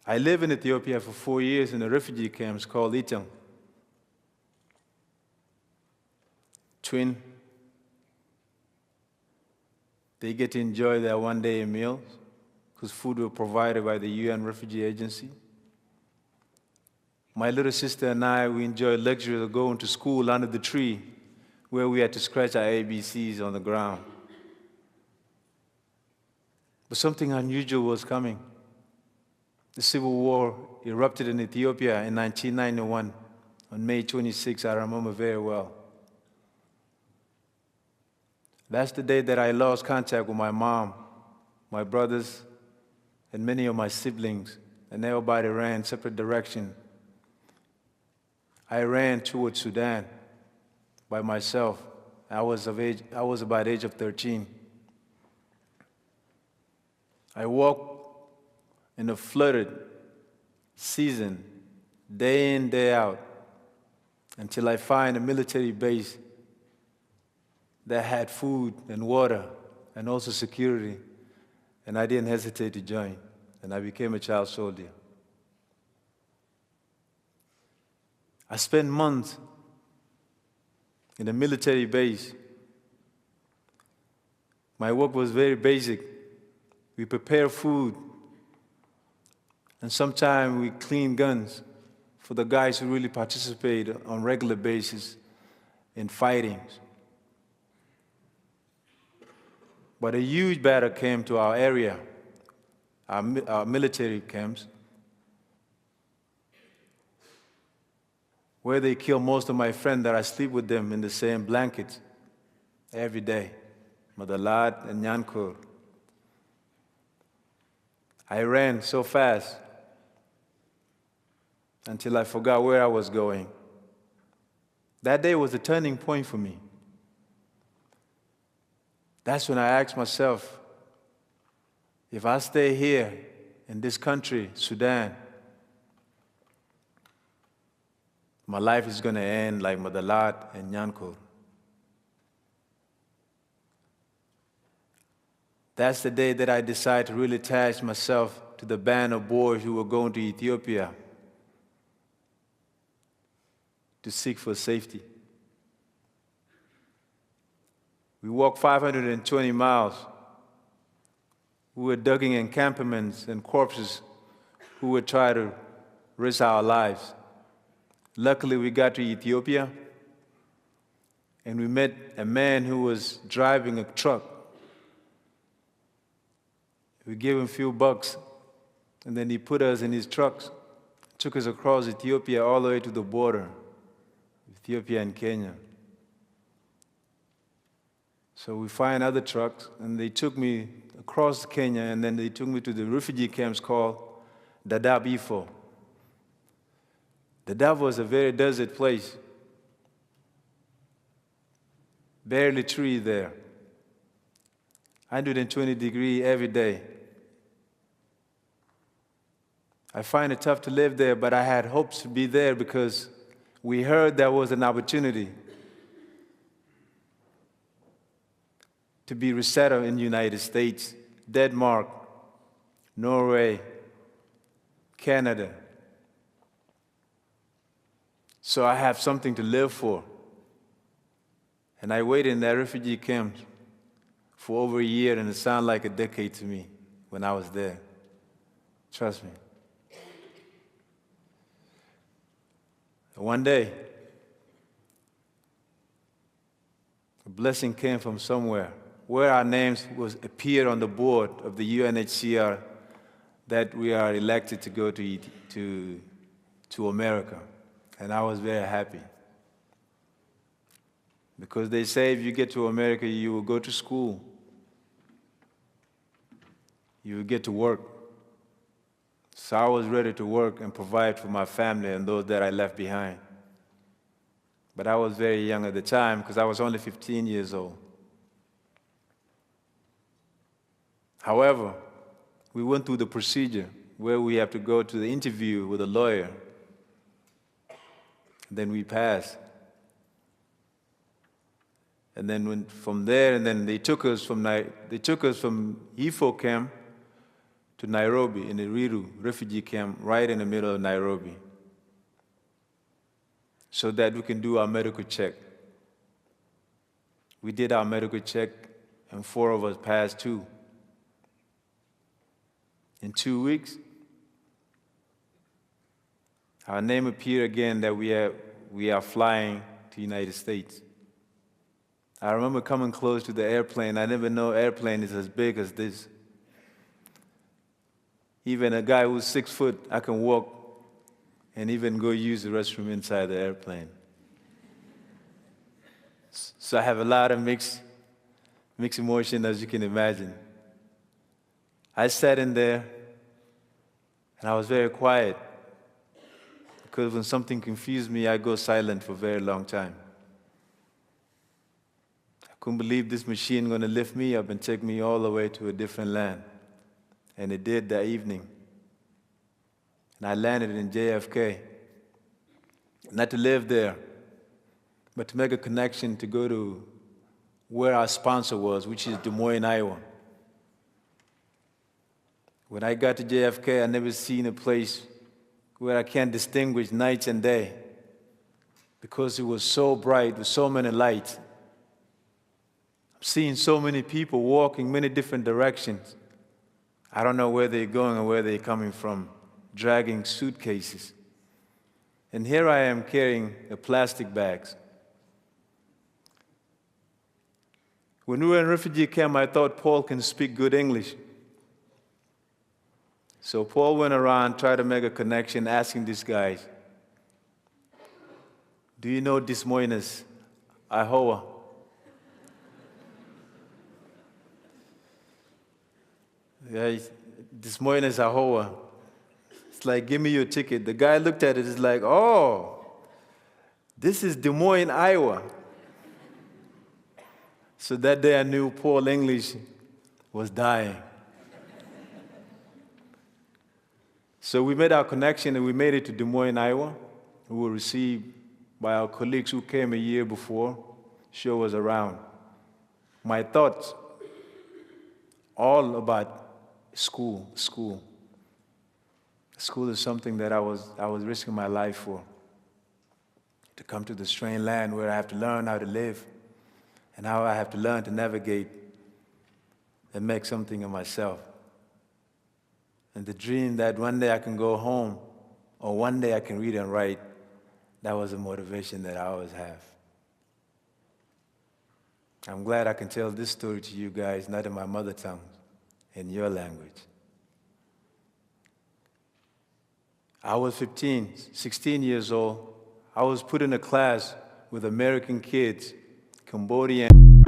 I lived in Ethiopia for 4 years in a refugee camp called Itam. Twin, they get to enjoy their one-day meals because food was provided by the UN Refugee Agency. My little sister and I, we enjoyed luxury of going to school under the tree where we had to scratch our ABCs on the ground. But something unusual was coming. The civil war erupted in Ethiopia in 1991 on May 26, I remember very well. That's the day that I lost contact with my mom, my brothers, and many of my siblings, and everybody ran separate directions. I ran towards Sudan by myself. I was about the age of 13. I walked in a flooded season, day in, day out, until I find a military base that had food and water and also security, and I didn't hesitate to join, and I became a child soldier. I spent months in a military base. My work was very basic. We prepare food, and sometimes we clean guns for the guys who really participate on a regular basis in fightings. But a huge battle came to our area, our military camps, where they killed most of my friends that I sleep with them in the same blankets every day, Madalat and Nyankur. I ran so fast until I forgot where I was going. That day was a turning point for me. That's when I asked myself, if I stay here in this country, Sudan, my life is going to end like Madalat and Nyankur. That's the day that I decided to really attach myself to the band of boys who were going to Ethiopia to seek for safety. We walked 520 miles. We were digging encampments and corpses who would try to risk our lives. Luckily, we got to Ethiopia, and we met a man who was driving a truck. We gave him a few bucks, and then he put us in his trucks, took us across Ethiopia all the way to the border, Ethiopia and Kenya. So we find other trucks, and they took me across Kenya, and then they took me to the refugee camps called Dadaab Ifo. Dadaab was a very desert place. Barely tree there. 120 degrees every day. I find it tough to live there, but I had hopes to be there because we heard there was an opportunity to be resettled in the United States, Denmark, Norway, Canada. So I have something to live for. And I waited in that refugee camp for over a year, and it sounded like a decade to me when I was there. Trust me. One day, a blessing came from somewhere where our names appeared on the board of the UNHCR that we are elected to go to America. And I was very happy. Because they say if you get to America, you will go to school. You will get to work. So I was ready to work and provide for my family and those that I left behind. But I was very young at the time because I was only 15 years old. However, we went through the procedure where we have to go to the interview with a lawyer. Then we passed. And then from there, and then they took us from Ifo camp to Nairobi in the Riru refugee camp right in the middle of Nairobi so that we can do our medical check. We did our medical check and 4 of us passed too. In 2 weeks, our name appeared again that we are flying to the United States. I remember coming close to the airplane. I never know airplane is as big as this. Even a guy who's 6 foot, I can walk and even go use the restroom inside the airplane. So I have a lot of mixed emotion, as you can imagine. I sat in there and I was very quiet because when something confused me, I go silent for a very long time. I couldn't believe this machine going to lift me up and take me all the way to a different land. And it did that evening. And I landed in JFK. Not to live there, but to make a connection to go to where our sponsor was, which is Des Moines, Iowa. When I got to JFK, I never seen a place where I can't distinguish night and day because it was so bright with so many lights. I'm seeing so many people walking many different directions. I don't know where they're going or where they're coming from, dragging suitcases. And here I am carrying the plastic bags. When we were in refugee camp, I thought Paul can speak good English. So Paul went around, tried to make a connection, asking these guys, do you know Des Moines, Iowa? Yeah, Des Moines, Iowa. It's like, give me your ticket. The guy looked at it, it's like, oh, this is Des Moines, Iowa. So that day I knew Paul English was dying. So we made our connection and we made it to Des Moines, Iowa. We were received by our colleagues who came a year before show was around. My thoughts all about school. School is something that I was risking my life for. To come to the strange land where I have to learn how to live and how I have to learn to navigate and make something of myself. And the dream that one day I can go home or one day I can read and write, that was a motivation that I always have. I'm glad I can tell this story to you guys, not in my mother tongue, in your language. I was 16 years old. I was put in a class with American kids, Cambodian.